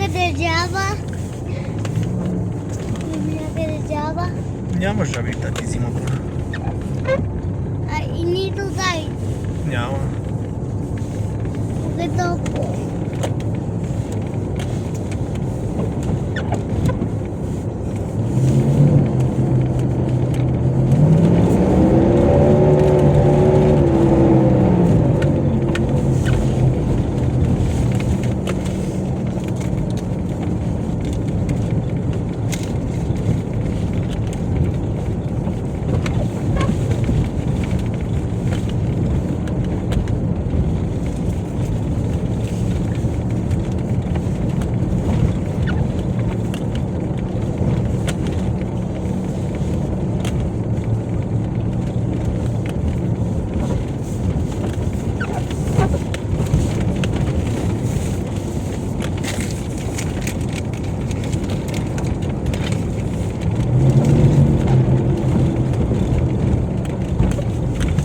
някъде жаба. Някъде жаба. Няма жаби, тати зимата. И нито дай. Няма. Като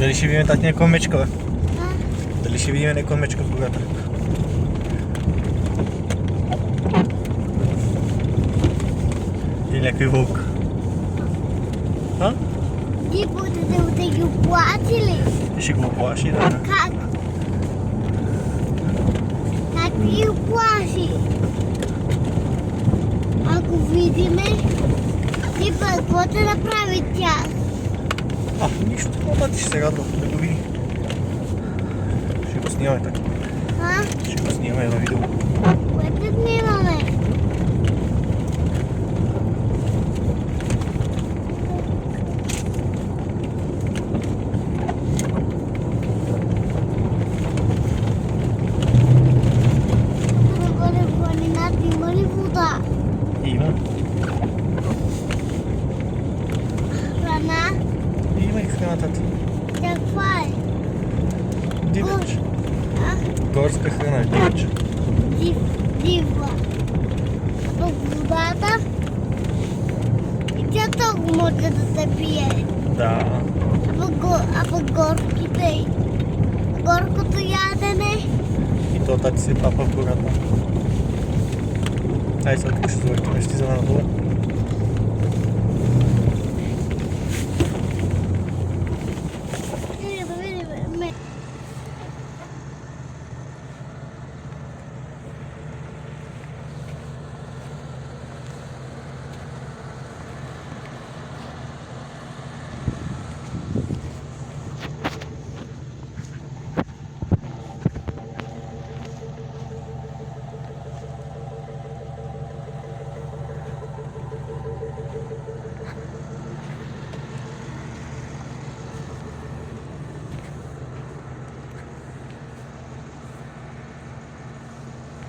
Дали ще видим тати някаква мечка, бе? а? Дали ще видим някаква мечка в гората? Или някой вълк? А? Ти будете ги оплачили? Ще го оплаши, да. Как? Как ги оплаши? Ако видиме, ти какво да направи тя? Нищо, но тати ще се радва да го види. Ще го снимаме така. А? Ще го снимаме на видео. Което снимаме? Горе в планината има ли вода? Има. Храна? Има и храна, тати. Каква е? Дивеч. А? Горска храна, дивеч. Дива. А пък водата? И тя толкова може да се пие. Да. А пък горките? Горкото ядене? И то тати се папа в гората. Ай, сега тук ще завъртим, ще ти за надолу.